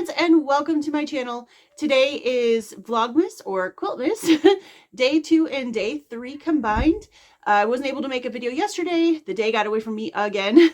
friends, and welcome to my channel. Today is Vlogmas or Quiltmas, day 2 and day 3 combined. I wasn't able to make a video yesterday. The day got away from me again.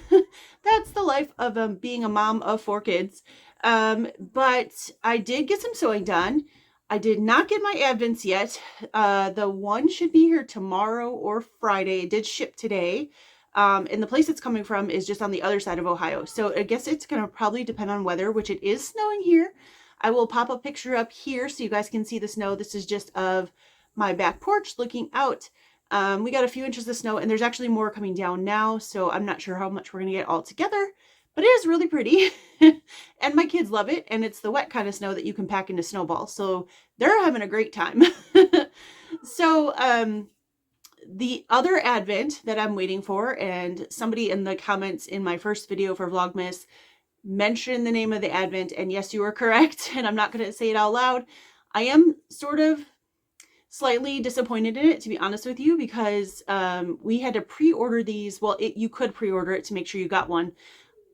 That's the life of being a mom of 4 kids. But I did get some sewing done. I did not get my advents yet. The one should be here tomorrow or Friday. It did ship today. And the place it's coming from is just on the other side of Ohio. So I guess it's going to probably depend on weather, which it is snowing here. I will pop a picture up here so you guys can see the snow. This is just of my back porch looking out. We got a few inches of snow, and there's actually more coming down now. So I'm not sure how much we're going to get all together, but it is really pretty. And my kids love it. And it's the wet kind of snow that you can pack into snowballs. So they're having a great time. So, the other advent that I'm waiting for, and somebody in the comments in my first video for Vlogmas mentioned the name of the advent, and yes, you are correct, and I'm not going to say it out loud. I am sort of slightly disappointed in it, to be honest with you, because we had to pre-order these. Well, you could pre-order it to make sure you got one.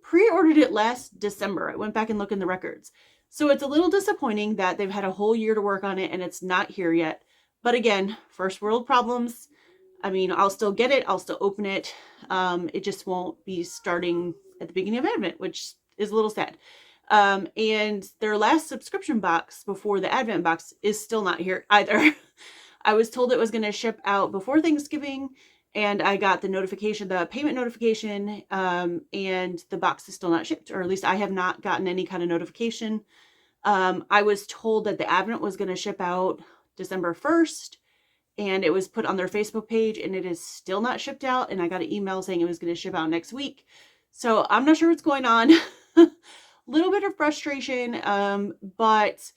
Pre-ordered it last December. I went back and looked in the records. So it's a little disappointing that they've had a whole year to work on it and it's not here yet. But again, first world problems. I mean, I'll still get it. I'll still open it. It just won't be starting at the beginning of Advent, which is a little sad. And their last subscription box before the Advent box is still not here either. I was told it was going to ship out before Thanksgiving, and I got the notification, the payment notification, and the box is still not shipped, or at least I have not gotten any kind of notification. I was told that the Advent was going to ship out December 1st. And it was put on their Facebook page, and it is still not shipped out. And I got an email saying it was going to ship out next week. So I'm not sure what's going on. Little bit of frustration, but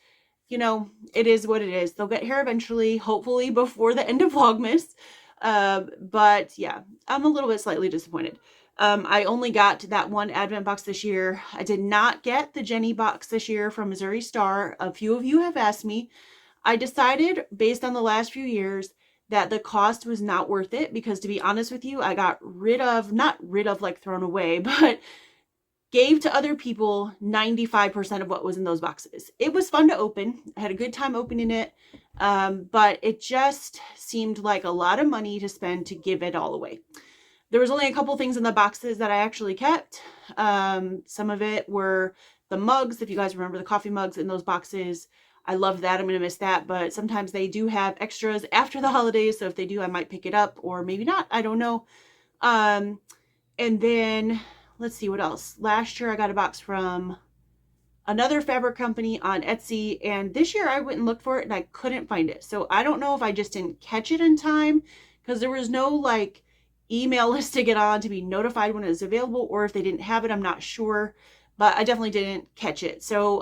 you know, it is what it is. They'll get here eventually, hopefully before the end of Vlogmas. But yeah, I'm a little bit slightly disappointed. I only got that one Advent box this year. I did not get the Jenny box this year from Missouri Star. A few of you have asked me. I decided, based on the last few years, that the cost was not worth it, because to be honest with you, I got not rid of like thrown away, but gave to other people 95% of what was in those boxes. It was fun to open. I had a good time opening it, but it just seemed like a lot of money to spend to give it all away. There was only a couple things in the boxes that I actually kept. Some of it were the mugs, if you guys remember the coffee mugs in those boxes. I love that. I'm going to miss that, but sometimes they do have extras after the holidays. So if they do, I might pick it up, or maybe not. I don't know. And then let's see what else. Last year I got a box from another fabric company on Etsy, and this year I went and looked for it and I couldn't find it. So I don't know if I just didn't catch it in time, because there was no like email list to get on to be notified when it was available, or if they didn't have it, I'm not sure. But I definitely didn't catch it. So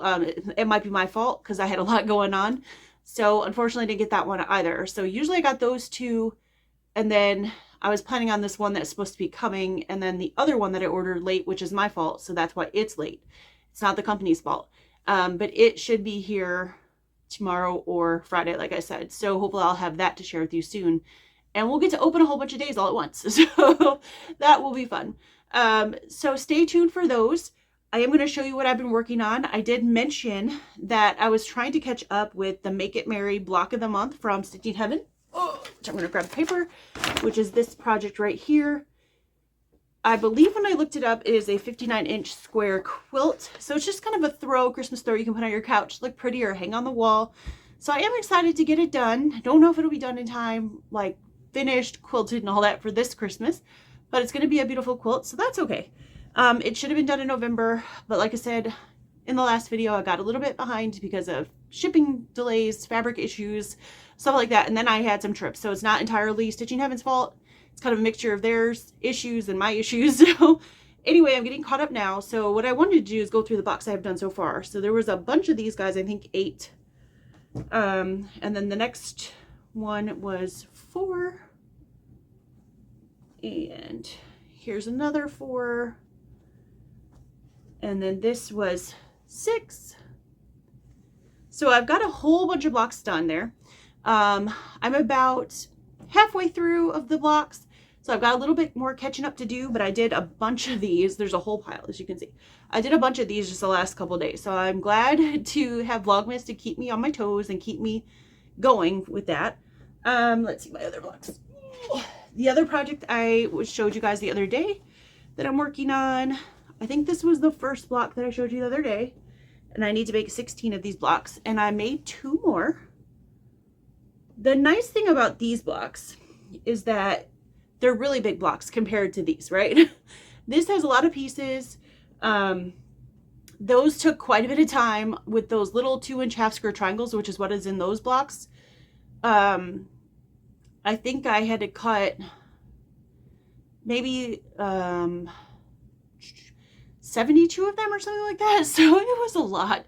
it might be my fault, because I had a lot going on. So unfortunately, I didn't get that one either. So usually I got those two. And then I was planning on this one that's supposed to be coming. And then the other one that I ordered late, which is my fault. So that's why it's late. It's not the company's fault. But it should be here tomorrow or Friday, like I said. So hopefully I'll have that to share with you soon. And we'll get to open a whole bunch of days all at once. So that will be fun. So stay tuned for those. I am going to show you what I've been working on. I did mention that I was trying to catch up with the Make It Merry block of the month from Stitching Heaven. Oh, so I'm going to grab the paper, which is this project right here. I believe when I looked it up, it is a 59-inch square quilt. So it's just kind of a Christmas throw you can put on your couch, look pretty, or hang on the wall. So I am excited to get it done. I don't know if it'll be done in time, like finished, quilted, and all that for this Christmas, but it's going to be a beautiful quilt, so that's okay. It should have been done in November, but like I said in the last video, I got a little bit behind because of shipping delays, fabric issues, stuff like that. And then I had some trips. So it's not entirely Stitching Heaven's fault. It's kind of a mixture of their issues and my issues. So anyway, I'm getting caught up now. So what I wanted to do is go through the box I have done so far. So there was a bunch of these guys, I think 8. And then the next one was 4. And here's another 4. And then this was 6. So I've got a whole bunch of blocks done there. I'm about halfway through of the blocks. So I've got a little bit more catching up to do, but I did a bunch of these. There's a whole pile, as you can see. I did a bunch of these just the last couple days. So I'm glad to have Vlogmas to keep me on my toes and keep me going with that. Let's see my other blocks. The other project I showed you guys the other day that I'm working on, I think this was the first block that I showed you the other day, and I need to make 16 of these blocks, and I made 2 more. The nice thing about these blocks is that they're really big blocks compared to these, right? This has a lot of pieces. Those took quite a bit of time with those little 2-inch half square triangles, which is what is in those blocks. I think I had to cut maybe 72 of them or something like that. So it was a lot.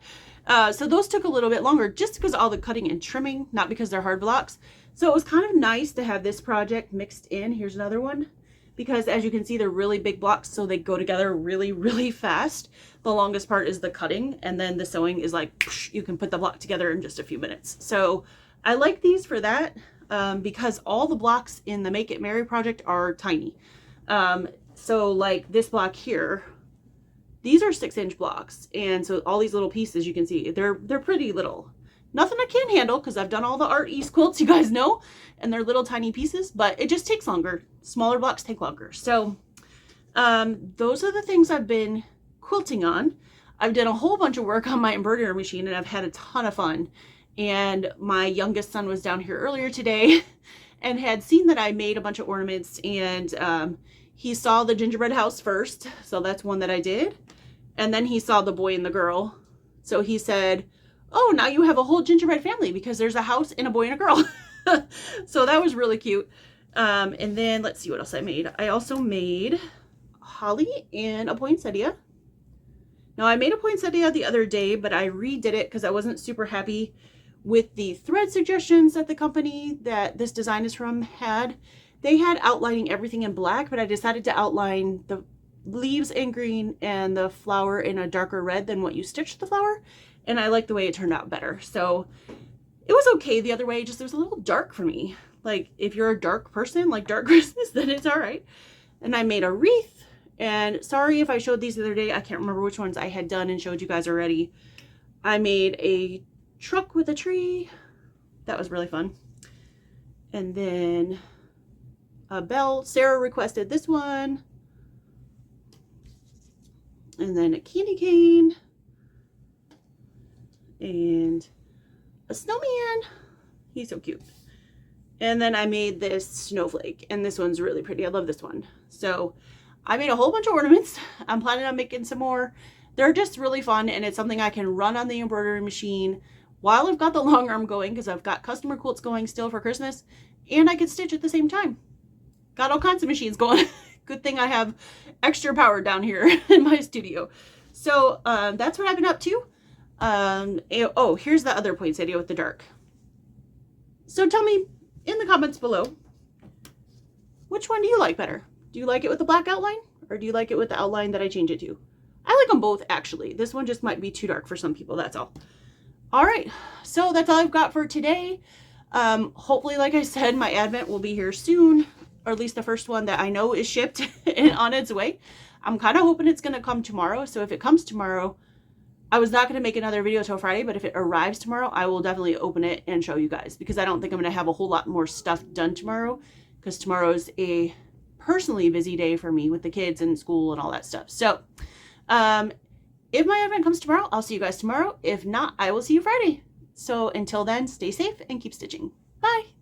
So those took a little bit longer just because of all the cutting and trimming, not because they're hard blocks. So it was kind of nice to have this project mixed in. Here's another one, because as you can see, they're really big blocks, so they go together really, really fast. The longest part is the cutting, and then the sewing is like, you can put the block together in just a few minutes. So I like these for that, because all the blocks in the Make It Merry project are tiny. So like this block here, these are 6-inch blocks, and so all these little pieces you can see, they're pretty little. Nothing I can't handle because I've done all the Art East quilts, you guys know, and they're little tiny pieces, but it just takes longer. Smaller blocks take longer. So those are the things I've been quilting on. I've done a whole bunch of work on my embroidery machine, and I've had a ton of fun. And my youngest son was down here earlier today and had seen that I made a bunch of ornaments, and he saw the gingerbread house first, so that's one that I did. And then he saw the boy and the girl. So he said, oh, now you have a whole gingerbread family because there's a house and a boy and a girl. So that was really cute. And then let's see what else I made. I also made holly and a poinsettia. Now I made a poinsettia the other day, but I redid it because I wasn't super happy with the thread suggestions that the company that this design is from had. They had outlining everything in black, but I decided to outline the leaves in green and the flower in a darker red than what you stitched the flower. And I like the way it turned out better. So it was okay the other way, just it was a little dark for me. Like if you're a dark person, like Dark Christmas, then it's all right. And I made a wreath, and sorry if I showed these the other day. I can't remember which ones I had done and showed you guys already. I made a truck with a tree. That was really fun. And then a bell. Sarah requested this one. And then a candy cane. And a snowman. He's so cute. And then I made this snowflake, and this one's really pretty. I love this one. So I made a whole bunch of ornaments. I'm planning on making some more. They're just really fun, and it's something I can run on the embroidery machine while I've got the long arm going, because I've got customer quilts going still for Christmas, and I can stitch at the same time. Got all kinds of machines going. Good thing I have extra power down here in my studio. So that's what I've been up to. Oh, here's the other poinsettia with the dark. So tell me in the comments below, which one do you like better? Do you like it with the black outline, or do you like it with the outline that I change it to? I like them both, actually. This one just might be too dark for some people, that's all. All right, so that's all I've got for today. Hopefully, like I said, my Advent will be here soon, or at least the first one that I know is shipped and on its way. I'm kind of hoping it's going to come tomorrow, so if it comes tomorrow, I was not going to make another video till Friday, but if it arrives tomorrow, I will definitely open it and show you guys, because I don't think I'm going to have a whole lot more stuff done tomorrow, because tomorrow is a personally busy day for me with the kids and school and all that stuff. So if my Advent comes tomorrow, I'll see you guys tomorrow. If not, I will see you Friday. So until then, stay safe and keep stitching. Bye.